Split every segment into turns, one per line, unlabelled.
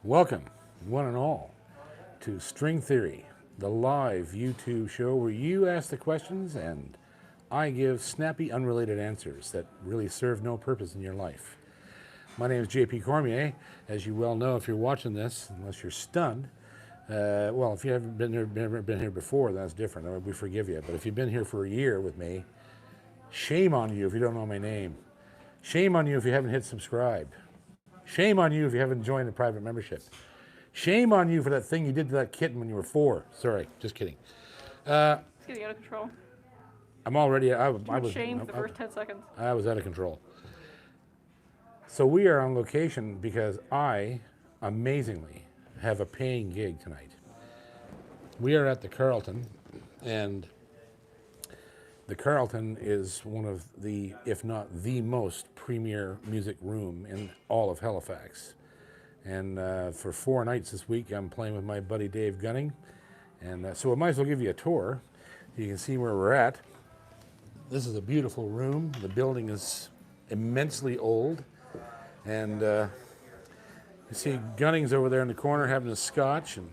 Welcome, one and all, to String Theory, the live YouTube show where you ask the questions and I give snappy, unrelated answers that really serve no purpose in your life. My name is JP Cormier. As you well know, if you're watching this, unless you're stunned, well, if you haven't never been here before, that's different. We forgive you. But if you've been here for a year with me, shame on you if you don't know my name. Shame on you if you haven't hit subscribe. Shame on you if you haven't joined the private membership. Shame on you for that thing you did to that kitten when you were 4. Sorry, just kidding.
It's getting out of control.
I'm already. I was
shamed the first 10 seconds.
I was out of control. So we are on location because I, amazingly, have a paying gig tonight. We are at the Carlton, and the Carlton is one of the, if not the most premier music room in all of Halifax. And for 4 nights this week, I'm playing with my buddy Dave Gunning. And so I might as well give you a tour. You can see where we're at. This is a beautiful room. The building is immensely old. And you see Gunning's over there in the corner having a scotch. And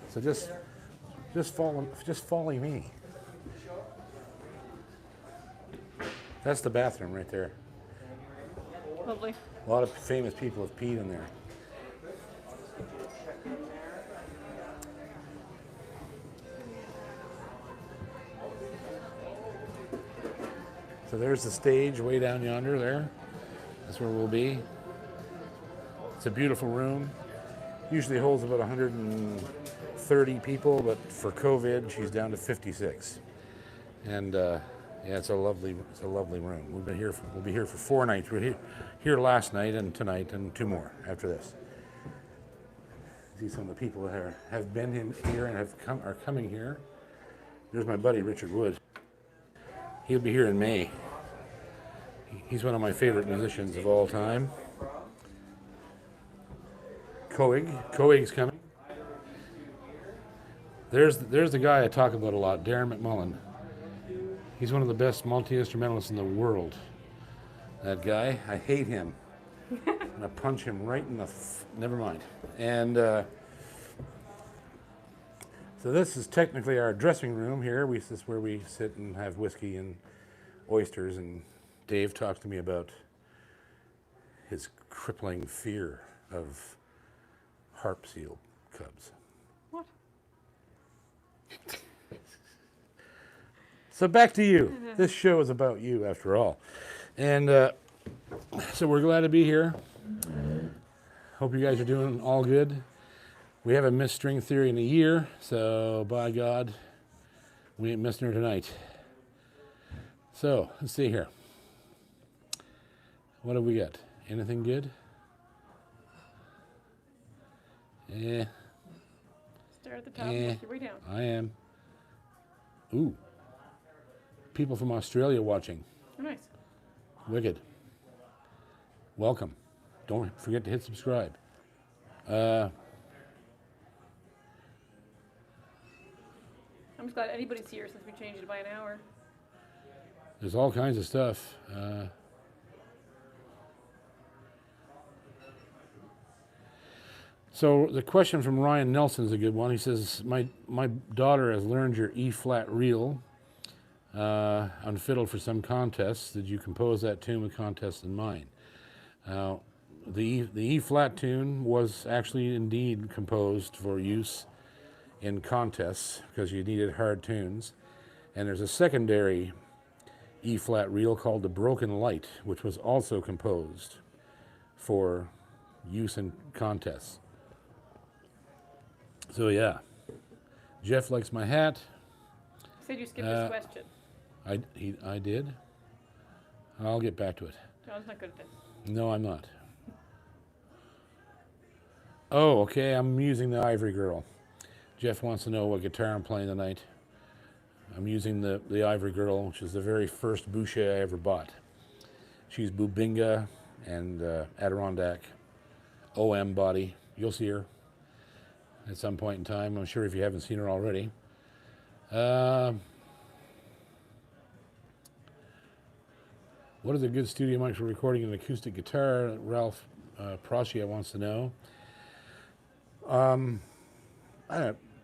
so just follow me. That's the bathroom right there.
Lovely.
A lot of famous people have peed in there. So there's the stage way down yonder there. That's where we'll be. It's a beautiful room. Usually holds about 130 people, but for COVID, she's down to 56. And yeah, it's a lovely room. We'll be here for 4 nights. We're here last night and tonight and 2 more after this. See some of the people that have been here and are coming here. There's my buddy Richard Wood. He'll be here in May. He's one of my favorite musicians of all time. Coig's coming. There's the guy I talk about a lot, Darren McMullen. He's one of the best multi-instrumentalists in the world. That guy, I hate him. I'm gonna punch him right in the. Never mind. And so this is technically our dressing room here. This is where we sit and have whiskey and oysters. And Dave talks to me about his crippling fear of harp seal cubs.
What?
So back to you. This show is about you, after all. And so we're glad to be here. Hope you guys are doing all good. We haven't missed String Theory in a year, so by God, we ain't missing her tonight. So let's see here. What have we got? Anything good? Yeah.
Start at the top and work your way down.
I am. Ooh. People from Australia watching.
Oh, nice.
Wicked. Welcome. Don't forget to hit subscribe.
I'm just glad anybody's here since we changed it by an hour.
There's all kinds of stuff. So the question from Ryan Nelson is a good one. He says, my daughter has learned your E-flat reel on fiddle for some contests. Did you compose that tune with contests in mind? The E-flat tune was actually indeed composed for use in contests because you needed hard tunes. And there's a secondary E-flat reel called the Broken Light, which was also composed for use in contests. So yeah, Jeff likes my hat.
You said you skipped this question.
I did. I'll get back to it.
John's not good at this.
No, I'm not. Oh, okay, I'm using the Ivory Girl. Jeff wants to know what guitar I'm playing tonight. I'm using the Ivory Girl, which is the very first Boucher I ever bought. She's Bubinga and Adirondack OM body. You'll see her at some point in time, I'm sure, if you haven't seen her already. What is a good studio mic for recording an acoustic guitar? Ralph Procia wants to know.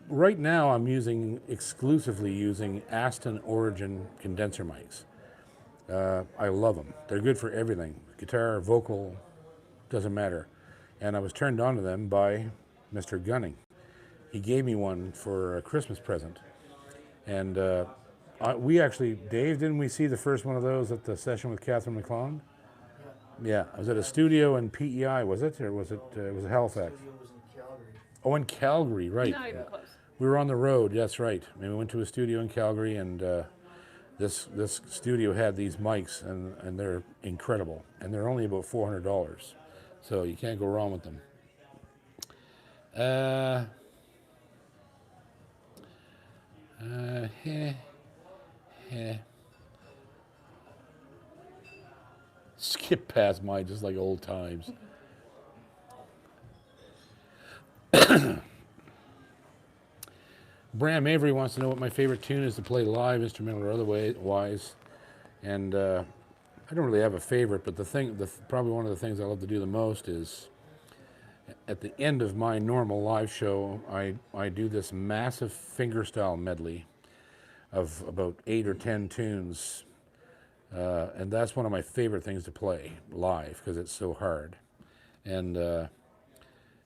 Right now, I'm exclusively using Aston Origin condenser mics. I love them. They're good for everything. Guitar, vocal, doesn't matter. And I was turned on to them by Mr. Gunning. He gave me one for a Christmas present. And we actually, Dave, didn't we see the first one of those at the session with Catherine McClellan? Yeah. I was at a studio in PEI, was it? Or was it Halifax?
Studio was in Calgary.
Oh, in Calgary, right.
Not even close.
We were on the road, that's right. And we went to a studio in Calgary, and this studio had these mics, and they're incredible. And they're only about $400. So you can't go wrong with them. Skip past mine just like old times. Bram Avery wants to know what my favorite tune is to play live, instrumental or otherwise. And I don't really have a favorite, but probably one of the things I love to do the most is at the end of my normal live show, I do this massive fingerstyle medley of about 8 or 10 tunes. And that's one of my favorite things to play live because it's so hard. And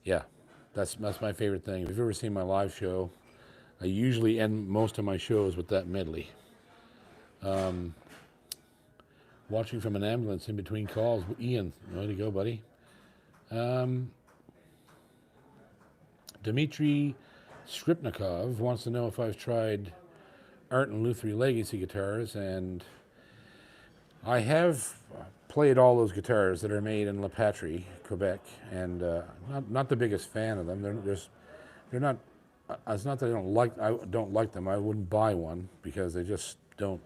yeah, that's my favorite thing. If you've ever seen my live show, I usually end most of my shows with that medley. Watching from an ambulance in between calls. Ian, way to go, buddy. Dmitry Skripnikov wants to know if I've tried Art and Lutherie Legacy guitars, and I have played all those guitars that are made in La Patrie, Quebec, and not the biggest fan of them. They're not. It's not that I don't like them. I wouldn't buy one because they just don't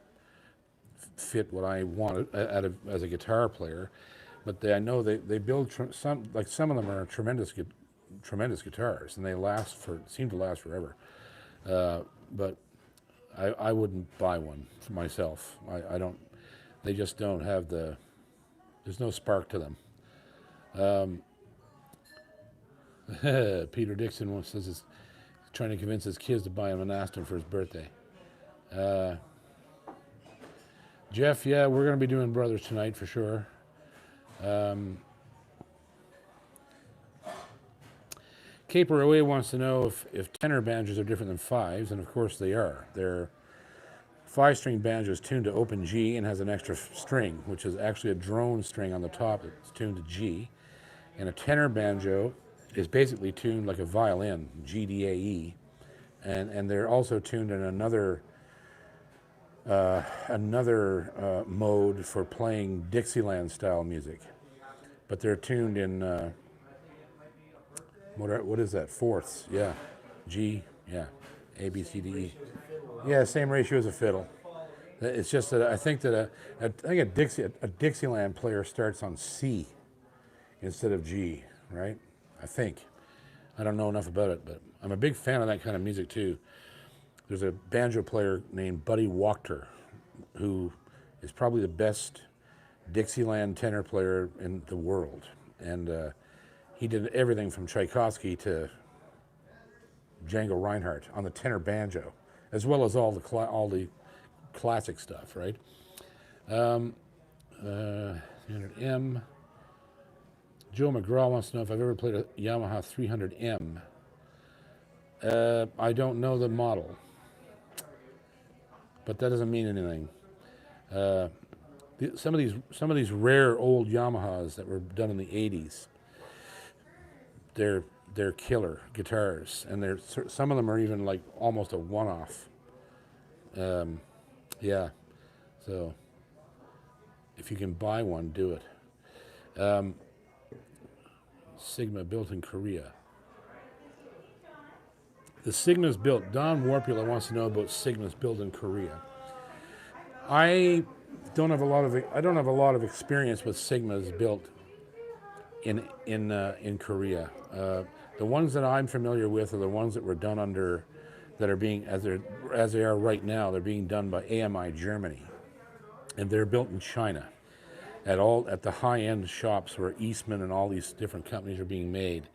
fit what I want as a guitar player. But I know they build some of them are tremendous guitars, and they seem to last forever. But I wouldn't buy one for myself. I don't. They just don't have there's no spark to them. Peter Dixon says he's trying to convince his kids to buy him an Aston for his birthday. Jeff, yeah, we're going to be doing Brothers tonight for sure. Caper Away wants to know if tenor banjos are different than fives, and of course they are. They're 5-string banjo is tuned to open G and has an extra string, which is actually a drone string on the top that's tuned to G. And a tenor banjo is basically tuned like a violin, G, D, A, E. And they're also tuned in another mode for playing Dixieland style music. But they're tuned in, what is that, fourths, yeah. G, yeah, A, B, C, D, E. Yeah, same ratio as a fiddle. It's just that I think that a Dixieland player starts on C instead of G, right? I think. I don't know enough about it, but I'm a big fan of that kind of music too. There's a banjo player named Buddy Wachter, who is probably the best Dixieland tenor player in the world, and he did everything from Tchaikovsky to Django Reinhardt on the tenor banjo, as well as all the classic stuff, right? 300M. Joe McGraw wants to know if I've ever played a Yamaha 300M. I don't know the model, but that doesn't mean anything. Some of these rare old Yamahas that were done in the 80s, they're killer guitars, and some of them are even like almost a one-off. Yeah, so if you can buy one, do it. Sigma built in Korea. The Sigma's built. Don Warpula wants to know about Sigma's built in Korea. I don't have a lot of experience with Sigmas built in Korea. The ones that I'm familiar with are the ones that were done that are being as they are right now. They're being done by AMI Germany, and they're built in China. At the high-end shops where Eastman and all these different companies are being made,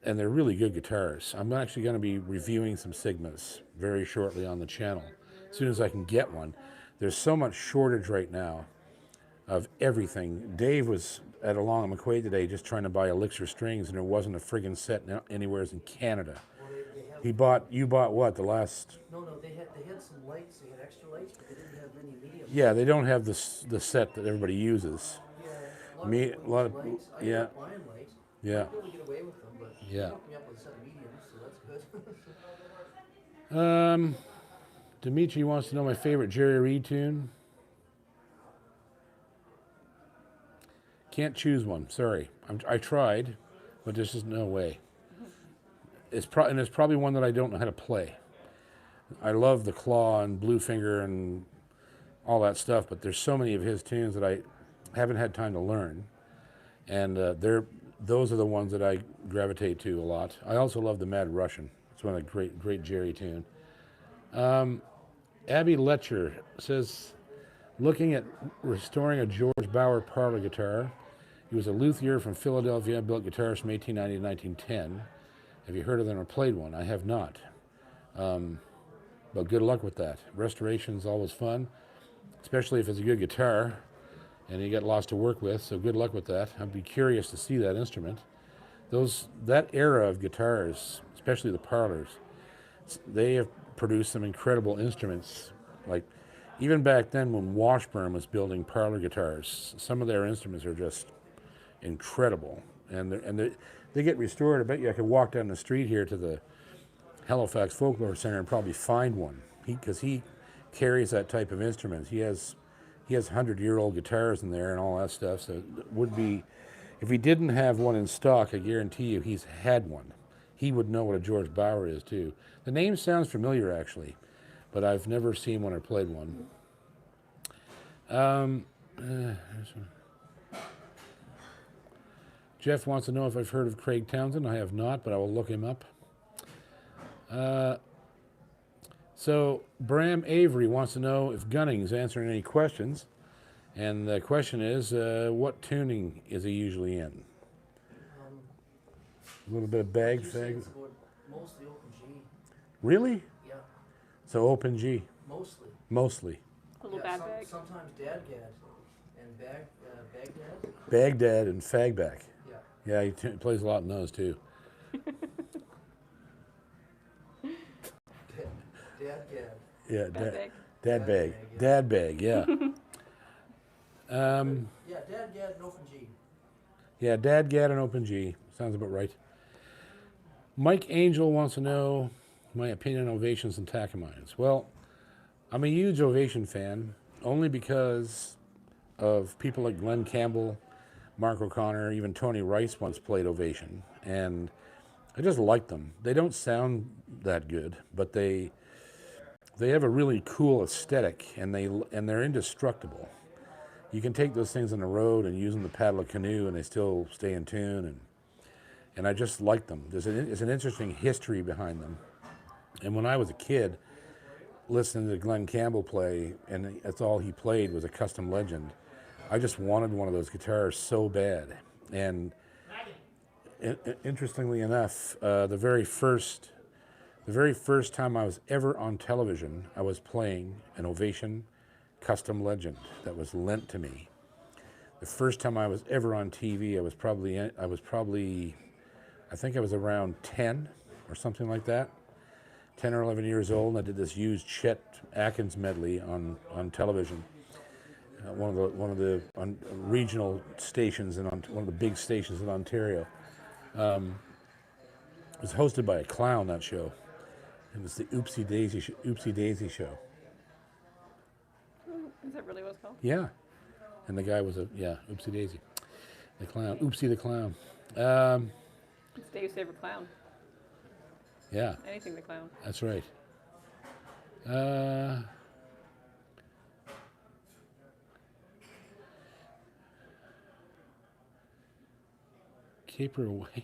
and they're really good guitars. I'm actually going to be reviewing some Sigmas very shortly on the channel, as soon as I can get one. There's so much shortage right now of everything. Dave was at Along McQuaid today just trying to buy Elixir strings, and there wasn't a friggin' set anywhere in Canada.
Well, they have,
You bought what, the last?
no, they had some lights, they had extra lights, but they didn't have many medium.
Yeah, they don't have the set that everybody uses.
Yeah,
A lot of,
lights. I
yeah,
ended up buying lights.
yeah,
I was able to get away with them, but
Yeah.
they hooked me up with a set of mediums, so that's good.
Dimitri wants to know my favorite Jerry Reed tune. Can't choose one. Sorry, I tried, but there's just no way. It's probably one that I don't know how to play. I love the Claw and Bluefinger and all that stuff, but there's so many of his tunes that I haven't had time to learn, and those are the ones that I gravitate to a lot. I also love the Mad Russian. It's one of the great Jerry tune. Abby Letcher says, looking at restoring a George Bauer parlor guitar. He was a luthier from Philadelphia, built guitars from 1890 to 1910. Have you heard of them or played one? I have not. But good luck with that. Restoration's always fun, especially if it's a good guitar and you get lots to work with, so good luck with that. I'd be curious to see that instrument. That era of guitars, especially the parlors, they have produced some incredible instruments. Like, even back then when Washburn was building parlor guitars, some of their instruments are just incredible. And they get restored. I bet you I could walk down the street here to the Halifax Folklore Center and probably find one. Because he carries that type of instruments. He has 100-year-old guitars in there and all that stuff. So it would be, if he didn't have one in stock, I guarantee you he's had one. He would know what a George Bauer is too. The name sounds familiar actually, but I've never seen one or played one. Jeff wants to know if I've heard of Craig Townsend. I have not, but I will look him up. So Bram Avery wants to know if Gunning's answering any questions. And the question is, what tuning is he usually in? A little bit of bag fag.
It's about mostly open G.
Really?
Yeah,
So open G,
mostly.
mostly.
A little bad bag.
Sometimes Dadgad and Baghdad.
Baghdad and Fagback.
Yeah.
Yeah, he plays a lot in those too.
Dadgad.
Yeah,
Bag.
Dad bag. Dad bag, yeah.
Yeah, Dadgad and open G.
Yeah, Dadgad and open G. Sounds about right. Mike Angel wants to know my opinion on Ovations and Takamines. Well, I'm a huge Ovation fan, only because of people like Glenn Campbell, Mark O'Connor, even Tony Rice once played Ovation, and I just like them. They don't sound that good, but they have a really cool aesthetic, and they're indestructible. You can take those things on the road and use them to paddle a canoe, and they still stay in tune, and I just like them. There's an interesting history behind them. And when I was a kid, listening to Glenn Campbell play, and that's all he played was a Custom Legend, I just wanted one of those guitars so bad. And interestingly enough, the very first time I was ever on television, I was playing an Ovation Custom Legend that was lent to me. The first time I was ever on TV, I think I was around 10 or something like that, 10 or 11 years old, and I did this used Chet Atkins medley on television. One of the regional stations and one of the big stations in Ontario. It was hosted by a clown, that show. It was the Oopsie Daisy show.
Is that really what it's called?
Yeah, and the guy was Oopsie Daisy, the clown, Oopsie the clown.
It's Dave's favorite clown.
Yeah,
Anything the clown.
that's right. Caper away.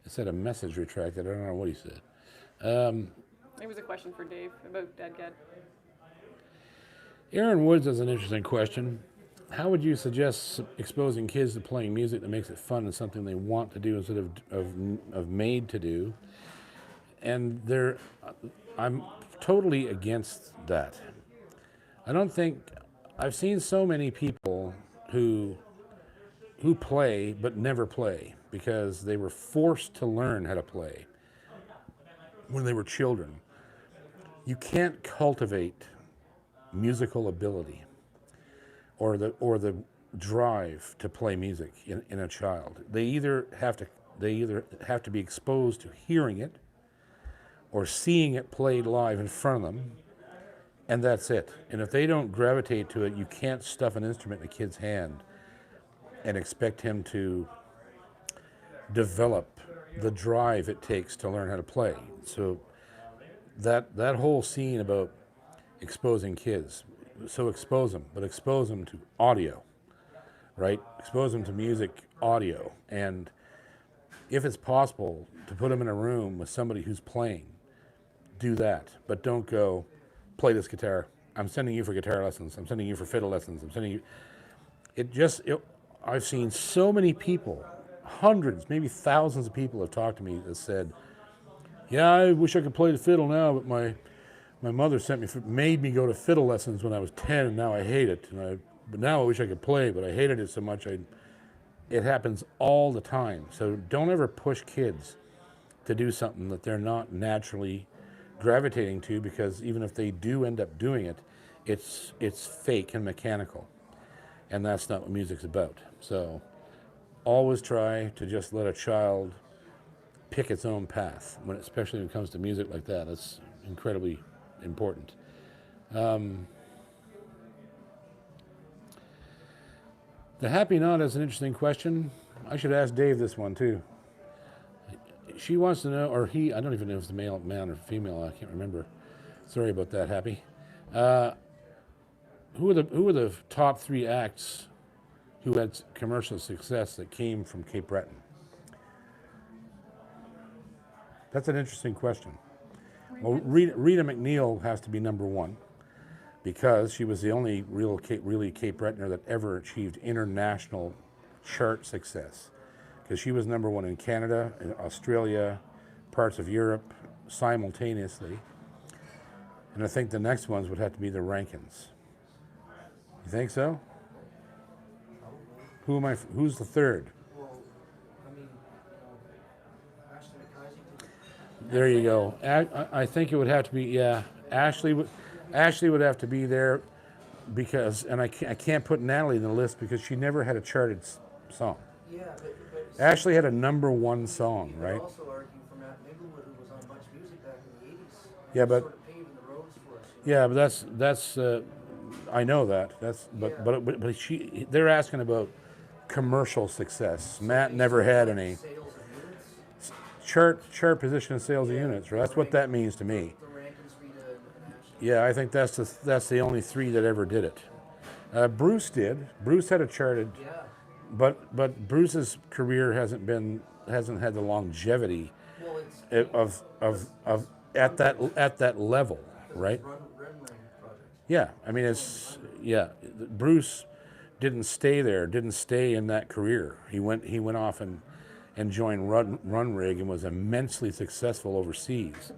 It said a message retracted. I don't know what he said.
It was a question for Dave about Dadgad.
Aaron Woods has an interesting question. how would you suggest exposing kids to playing music that makes it fun and something they want to do instead of made to do? And I'm totally against that. I don't think I've seen so many people who play but never play because they were forced to learn how to play when they were children. You can't cultivate musical ability or the drive to play music in a child. They either have to be exposed to hearing it or seeing it played live in front of them, and that's it. And if they don't gravitate to it, you can't stuff an instrument in a kid's hand and expect him to develop the drive it takes to learn how to play. So that whole scene about exposing kids, so expose them, but expose them to audio, right? Expose them to music audio. And if it's possible to put them in a room with somebody who's playing, do that. But don't go, play this guitar. I'm sending you for guitar lessons. I'm sending you for fiddle lessons. I'm sending you. I've seen so many people, hundreds, maybe thousands of people have talked to me that said, yeah, I wish I could play the fiddle now, but my mother made me go to fiddle lessons when I was 10, and now I hate it. But now I wish I could play, but I hated it so much. It happens all the time. So don't ever push kids to do something that they're not naturally gravitating to, because even if they do end up doing it, it's fake and mechanical. And that's not what music's about. So always try to just let a child pick its own path, especially when it comes to music like that. That's incredibly important. The happy knot is an interesting question. I should ask Dave this one too. She wants to know, or he, I don't even know if it's a man or female, I can't remember. Sorry about that, Happy. Who are the top 3 acts who had commercial success that came from Cape Breton? That's an interesting question. Well, Rita McNeil has to be number 1 because she was the only really Cape Bretoner that ever achieved international chart success. Because she was number 1 in Canada, in Australia, parts of Europe, simultaneously. And I think the next ones would have to be the Rankins. You think so? Who's the third?
Well, I mean, Ashley McIsaac.
There you go. I think it would have to be, yeah. Ashley would have to be there because, and I can't put Natalie in the list because she never had a charted song.
Yeah, but
Ashley had a number 1 song,
you
right?
could also argue for Matt Minglewood, who was on Much Music back in the 80s.
Yeah, but
sort of paving the roads for us.
yeah, but that's I know that. But they're asking about commercial success. Matt never had any
Sales of units.
chart position of sales of units. Right? That's what that means to me.
The Rankins, Rita, and Ashley.
Yeah, I think that's the only 3 that ever did it. Bruce did. Bruce had a charted,
Yeah.
but Bruce's career hasn't had the longevity
Well, it's
of at that level, right?
Run project.
Yeah, I mean Bruce didn't stay there, didn't stay in that career. He went off and joined Run Rig and was immensely successful overseas.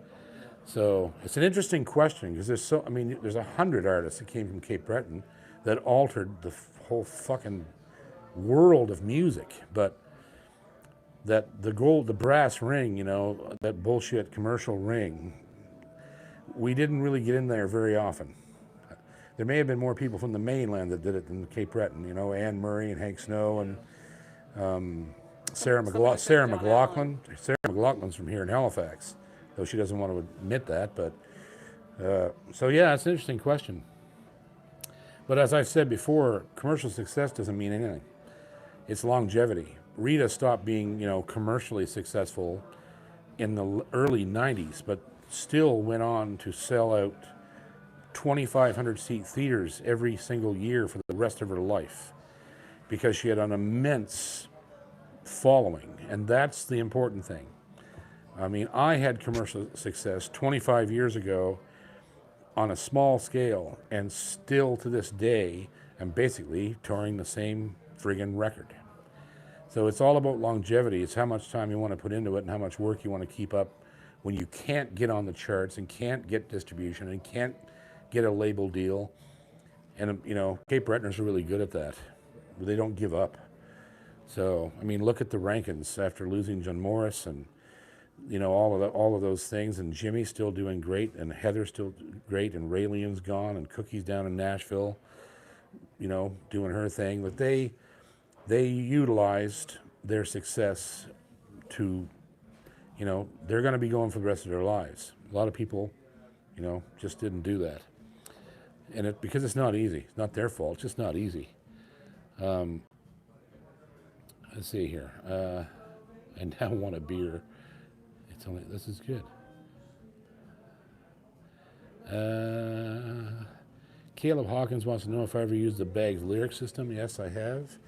So it's an interesting question because there's 100 artists that came from Cape Breton that altered the whole fucking world of music, but that the brass ring, that bullshit commercial ring, we didn't really get in there very often. There may have been more people from the mainland that did it than Cape Breton, Anne Murray and Hank Snow and Sarah McLaughlin. Sarah McLaughlin's from here in Halifax, though she doesn't want to admit that. But so yeah, it's an interesting question. But as I've said before, commercial success doesn't mean anything. It's longevity. Rita stopped being, commercially successful in the early 90s, but still went on to sell out 2,500 seat theaters every single year for the rest of her life because she had an immense following, and that's the important thing. I mean, I had commercial success 25 years ago on a small scale, and still to this day, and basically touring the same friggin' record. So it's all about longevity. It's how much time you want to put into it and how much work you want to keep up when you can't get on the charts and can't get distribution and can't get a label deal. And, you know, Cape Bretoners are really good at that. They don't give up. So, I mean, look at the Rankins after losing John Morris and, you know, all of those things. And Jimmy's still doing great, and Heather's still great, and Raylion's gone, and Cookie's down in Nashville, you know, doing her thing. But they utilized their success to, you know, they're going to be going for the rest of their lives. A lot of people, you know, just didn't do that. And because it's not easy. It's not their fault. It's just not easy. Let's see here. I now want a beer. This is good. Caleb Hawkins wants to know if I ever used the Bags lyric system. Yes, I have.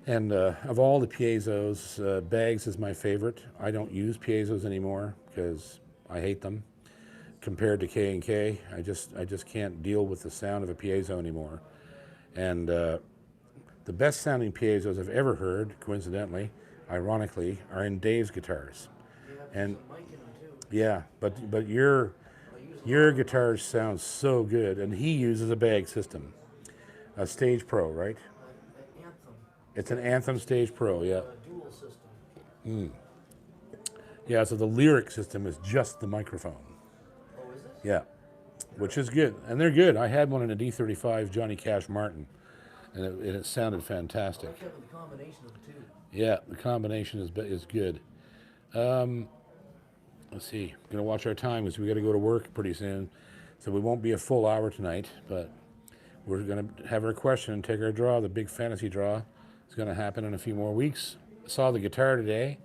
And of all the piezos, Bags is my favorite. I don't use piezos anymore because I hate them. Compared to K&K, I just can't deal with the sound of a piezo anymore. And the best sounding piezos I've ever heard, coincidentally, ironically, are in Dave's guitars. And yeah, but your guitars sound so good, and he uses a Bag system, a Stage Pro, right?
Anthem.
It's an Anthem Stage Pro, yeah.
Dual system.
Yeah, so the lyric system is just the microphone.
Oh, is it?
Yeah, which is good, and they're good. I had one in a D35 Johnny Cash Martin, and it sounded fantastic.
I kept with the combination of the two.
Yeah, the combination is good. Let's see. We're gonna watch our time because we got to go to work pretty soon, so we won't be a full hour tonight. But we're gonna have our question and take our draw. The big fantasy draw is gonna happen in a few more weeks. I saw the guitar today.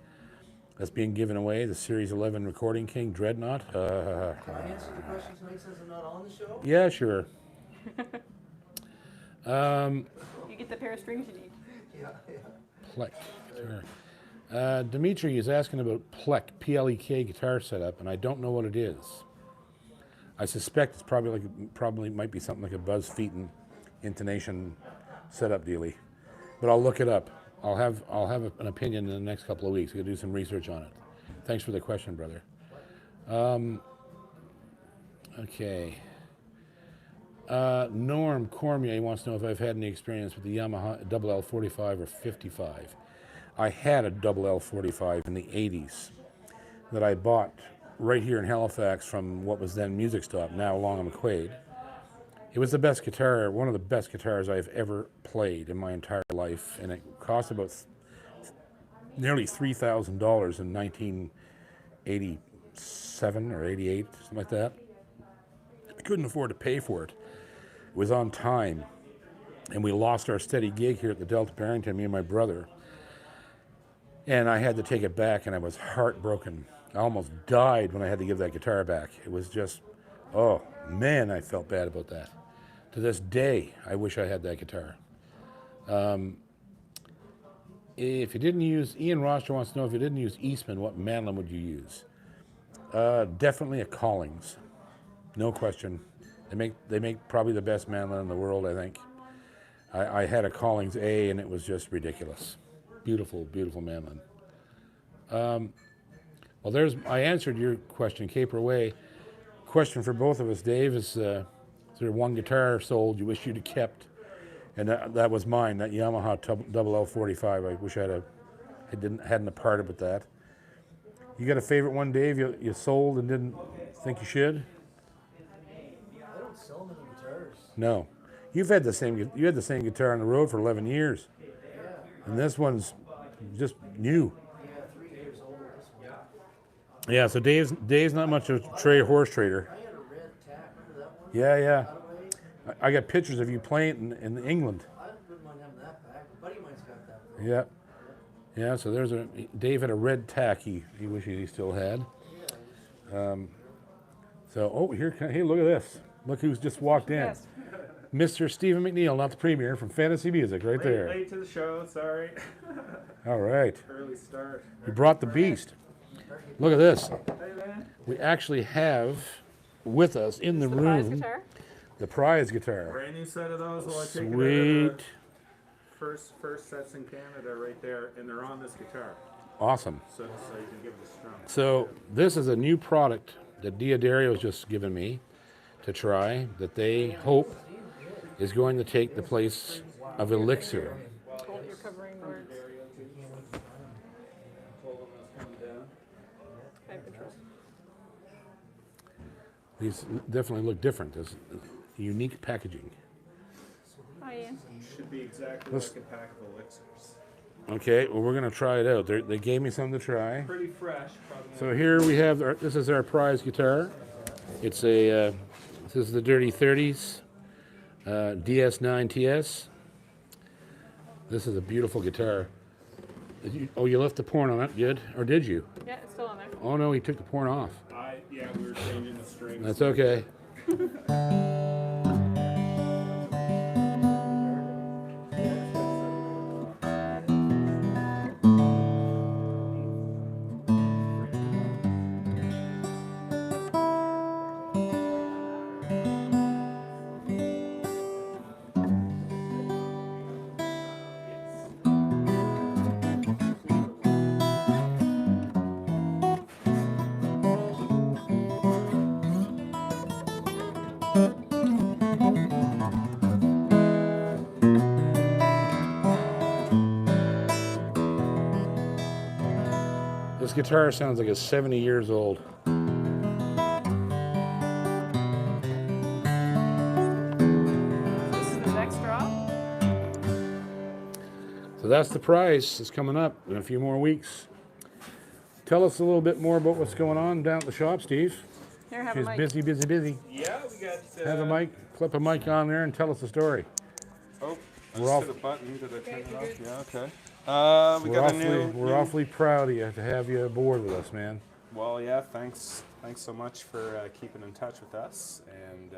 That's being given away. The Series 11 Recording King Dreadnought.
Can I answer the question tonight since I'm not on the show?
Yeah, sure.
You get the pair of strings you need.
Yeah.
Plek guitar. Dimitri is asking about Plek, P-L-E-K guitar setup, and I don't know what it is. I suspect it's probably might be something like a Buzz Featon intonation setup dealy, but I'll look it up. I'll have an opinion in the next couple of weeks. We'll do some research on it. Thanks for the question, brother. Okay. Norm Cormier wants to know if I've had any experience with the Yamaha LL45 or 55. I had a LL45 in the 80s that I bought right here in Halifax from what was then Music Stop, now Long and McQuaid. It was the best guitar, one of the best guitars I've ever played in my entire life, and it cost about nearly $3,000 in 1987 or 88, something like that. I couldn't afford to pay for it. It was on time, and we lost our steady gig here at the Delta Barrington, me and my brother. And I had to take it back, and I was heartbroken. I almost died when I had to give that guitar back. It was just, oh man, I felt bad about that. To this day, I wish I had that guitar. If you didn't use, Ian Roster wants to know if you didn't use Eastman, what mandolin would you use? Definitely a Collings, no question. They make probably the best mandolin in the world, I think. I had a Collings A, and it was just ridiculous. Beautiful, beautiful mandolin. Well, I answered your question, Caper Way. Question for both of us, Dave, is there one guitar sold you wish you'd have kept? And that was mine, that Yamaha LL45. I wish hadn't parted with that. You got a favorite one, Dave, you sold and didn't think you should?
I don't sell many guitars.
No. You had the same guitar on the road for 11 years.
Yeah.
And this one's just new.
Yeah, 3 years old. This one.
Yeah, so Dave's not much of a horse trader.
I had a red tack. Remember that one?
Yeah.
Cutaway?
I got pictures of you playing in England.
I wouldn't mind having that back. A buddy of mine's got that.
Yeah. Yeah, so Dave had a red tack he wishes he still had. Hey, look at this. Look who's just walked in.
Yes.
Mr. Stephen McNeil, not the premier, from Fantasy Music, right there.
Late to the show, sorry.
All right.
Early start.
You brought the beast. Look at this.
Hey, man.
We actually have with us in the
Surprise
room
guitar.
the prize guitar.
Brand new set of those. Well, I take it out of
Sweet.
the first sets in Canada right there, and they're on this guitar.
Awesome.
So you can give it a strum.
So this is a new product that Diodario's just given me to try that they hope is going to take the place of Elixir.
Hold your covering words. I have control.
These definitely look different. There's unique packaging.
Oh, yeah.
Should be exactly like a pack of elixirs.
Okay, well, we're going to try it out. They gave me something to try.
Pretty fresh. Probably.
So here we have, this is our prize guitar. It's a, this is the Dirty 30s DS9TS. This is a beautiful guitar. You left the porn on it, good? Or did you?
Yeah, it's still on there.
Oh no, he took the porn off.
Yeah, we were changing the strings.
That's okay. This guitar sounds like it's 70 years old.
This is the next draw.
So that's the prize. It's coming up in a few more weeks. Tell us a little bit more about what's going on down at the shop, Steve.
Here, have
She's
a mic.
busy, busy, busy.
Yeah, we got.
Have a mic, clip a mic on there and tell us the story.
Oh, I
We're
just
off-
hit a button. Did I turn it
you're
off?
good.
Yeah, okay. We got a new.
We're awfully proud of you to have you aboard with us, man.
Well, yeah. Thanks so much for keeping in touch with us. And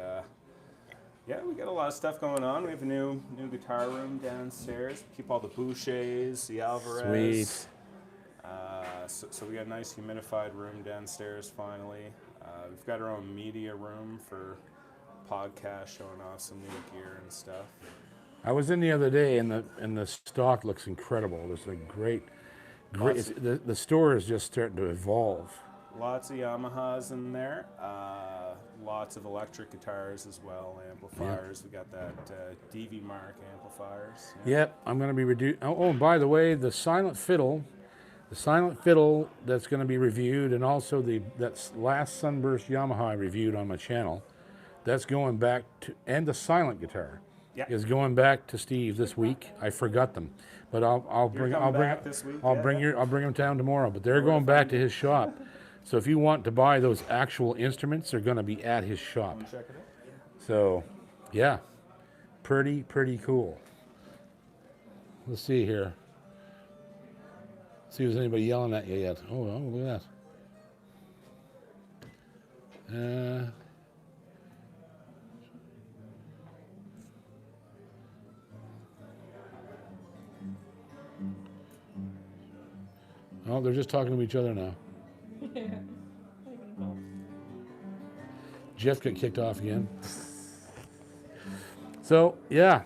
yeah, we got a lot of stuff going on. We have a new guitar room downstairs. Keep all the Bouchers, the Alvarez.
Sweet.
So we got a nice humidified room downstairs finally. We've got our own media room for podcasts, showing off some new gear and stuff.
I was in the other day, and the stock looks incredible. There's a great. The store is just starting to evolve.
Lots of Yamahas in there. Lots of electric guitars as well, amplifiers. We got that DV Mark amplifiers.
Yep, I'm going to be reduced. Oh, and by the way, the silent fiddle that's going to be reviewed, and also that last Sunburst Yamaha I reviewed on my channel, that's going back to, and the silent guitar is going back to Steve this week. I forgot them, but I'll bring them down tomorrow. But they're going back to his shop. So if you want to buy those actual instruments, they're going to be at his shop.
Check it out.
So, yeah, pretty cool. Let's see here. See if there's anybody yelling at you yet. Oh, look at that. Oh, they're just talking to each other now. Jeff got kicked off again. So, yeah.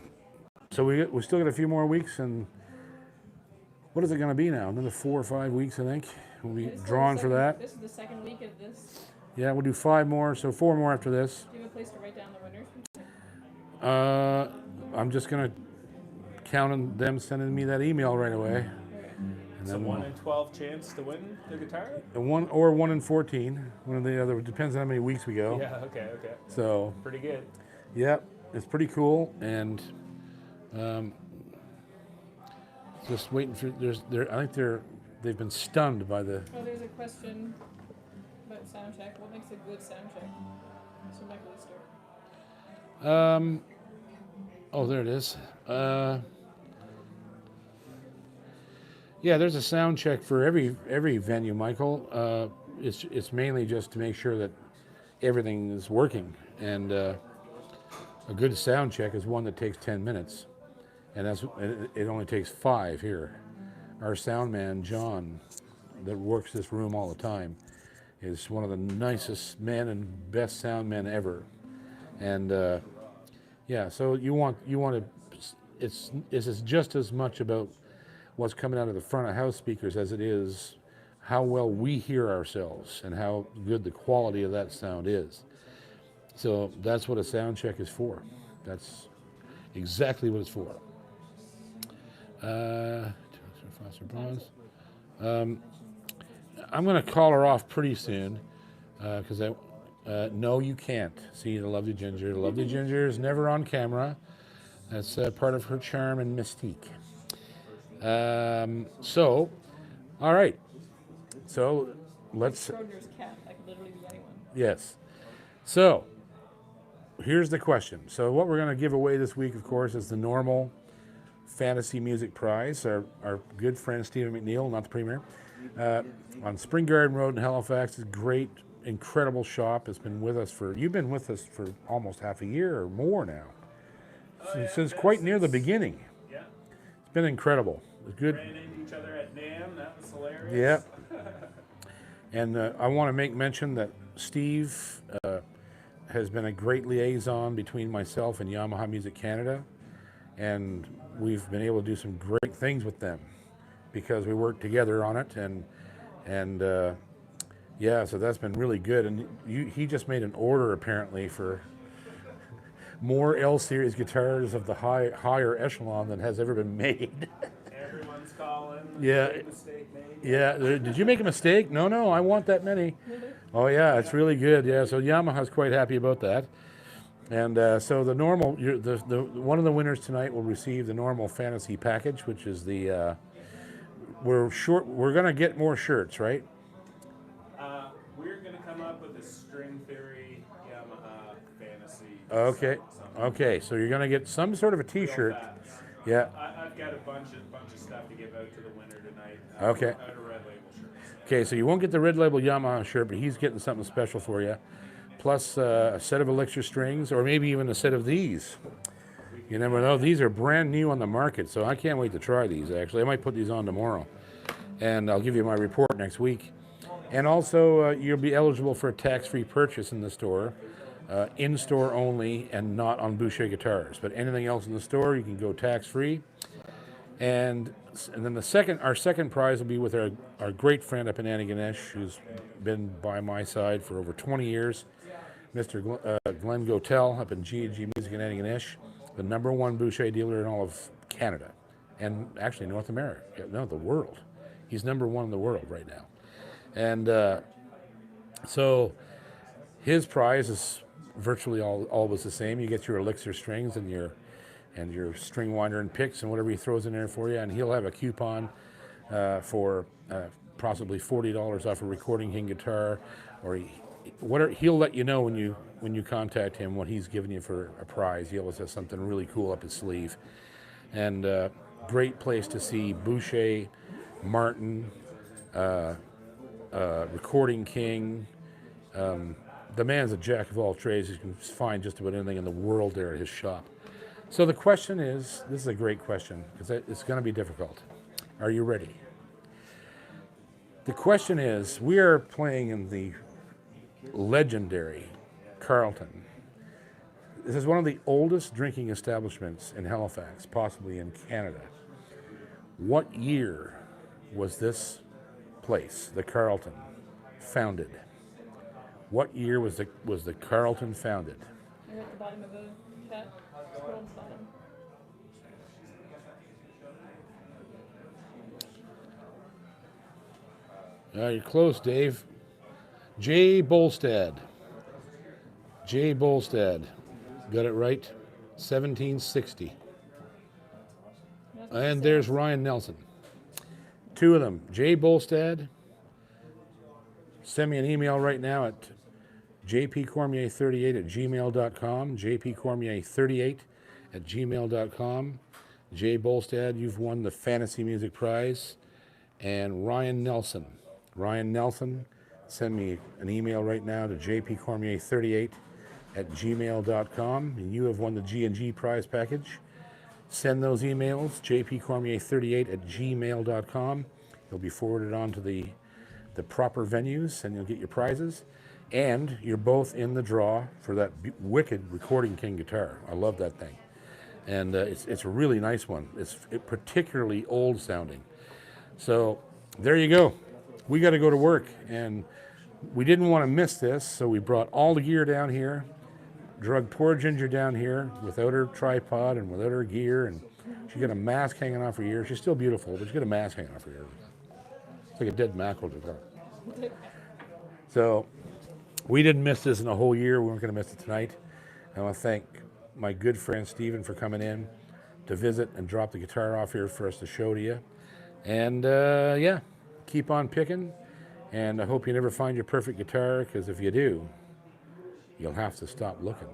So we still got a few more weeks, and what is it going to be now? Another 4 or 5 weeks, I think. We'll be drawn for that.
This is the second week of this.
Yeah, we'll do 5 more, so 4 more after this.
Do you have a place to write down the winners?
I'm just going to count on them sending me that email right away.
It's a 1 in 12 chance to win the guitar?
A 1 in 14. One of the other. Depends on how many weeks we go.
Yeah, okay.
So,
Pretty good.
yeah, it's pretty cool, and just waiting for. I think they've been stunned by the.
Oh, there's a question about sound check. What makes a good sound check? So Michael Easter.
Oh, there it is. Yeah, there's a sound check for every venue, Michael. It's mainly just to make sure that everything is working, and a good sound check is one that takes 10 minutes, and it only takes 5 here. Our sound man, John, that works this room all the time, is one of the nicest men and best sound men ever, and Yeah, so you want to. It's just as much about what's coming out of the front of house speakers as it is how well we hear ourselves and how good the quality of that sound is. So that's what a sound check is for. That's exactly what it's for. Foster Bonds. I'm going to call her off pretty soon because no, you can't. See, the lovely Ginger. The lovely Ginger is never on camera. That's part of her charm and mystique. So, all right. So, let's.
Schrodinger's cat. I could literally be anyone.
Yes. So, here's the question. So, what we're going to give away this week, of course, is the normal Fantasy Music Prize. Our good friend Stephen McNeil, not the premier, on Spring Garden Road in Halifax. Is a great, incredible shop. It's been with us for. You've been with us for almost half a year or more now. Since quite near the beginning.
Yeah.
It's been incredible. It's good.
Ran into each other at NAMM. That was hilarious.
Yeah. And I want to make mention that Steve has been a great liaison between myself and Yamaha Music Canada, and we've been able to do some great things with them because we worked together on it, and yeah, so that's been really good. And he just made an order apparently for more L series guitars of the higher echelon than has ever been made.
Everyone's calling.
Yeah.
Big mistake made.
Yeah, did you make a mistake? No, I want that many. Oh yeah, it's really good. Yeah, so Yamaha's quite happy about that. And so the normal, the one of the winners tonight will receive the normal fantasy package, which is the. We're gonna get more shirts, right?
We're gonna come up with a string theory Yamaha fantasy.
Okay.
something
Okay, so you're gonna get some sort of a
real
T-shirt.
fast.
Yeah.
I've got a bunch of stuff to give out to the winner tonight.
Okay.
Out of Red Label shirts.
Okay, so you won't get the red label Yamaha shirt, but he's getting something special for you. Plus a set of Elixir strings, or maybe even a set of these. You never know. These are brand new on the market, so I can't wait to try these, actually. I might put these on tomorrow. And I'll give you my report next week. And also, you'll be eligible for a tax-free purchase in the store. In-store only and not on Boucher guitars. But anything else in the store, you can go tax-free. And then our second prize will be with our great friend up in Antigonish, who's been by my side for over 20 years, Mr. Glenn Gotel up in G&G Music in Antigonish, the #1 Boucher dealer in all of Canada, and actually North America, no, the world. He's #1 in the world right now. And so his prize is virtually always the same. You get your Elixir strings and your string winder and picks and whatever he throws in there for you, and he'll have a coupon for possibly $40 off a Recording King guitar, or he'll let you know when you contact him what he's giving you for a prize. He always has something really cool up his sleeve, and great place to see Boucher, Martin, Recording King. The man's a jack of all trades. You can find just about anything in the world there at his shop. So the question is, this is a great question because it's going to be difficult. Are you ready? The question is, we are playing in the legendary Carlton. This is one of the oldest drinking establishments in Halifax, possibly in Canada. What year was this place, the Carlton, founded? What year was the Carlton founded?
You're at the bottom of the chat. Scroll to the bottom.
You're close, Dave. J. Bolstad. J. Bolstad. Got it right. 1760. And there's Ryan Nelson. Two of them. J. Bolstad. Send me an email right now at jpcormier38@gmail.com. jpcormier38@gmail.com. J. Bolstad, you've won the Fantasy Music Prize. And Ryan Nelson. Ryan Nelson, send me an email right now to jpcormier38@gmail.com. And you have won the G&G prize package. Send those emails, jpcormier38@gmail.com. You'll be forwarded on to the proper venues and you'll get your prizes. And you're both in the draw for that wicked Recording King guitar. I love that thing. And it's a really nice one. It's particularly old sounding. So there you go. We got to go to work. And we didn't want to miss this, so we brought all the gear down here, drug poor Ginger down here without her tripod and without her gear. And she got a mask hanging off her ear. She's still beautiful, but she got a mask hanging off her ear. It's like a dead mackerel guitar. So we didn't miss this in a whole year. We weren't going to miss it tonight. I want to thank my good friend Stephen for coming in to visit and drop the guitar off here for us to show to you. And yeah, keep on picking. And I hope you never find your perfect guitar, because if you do, you'll have to stop looking.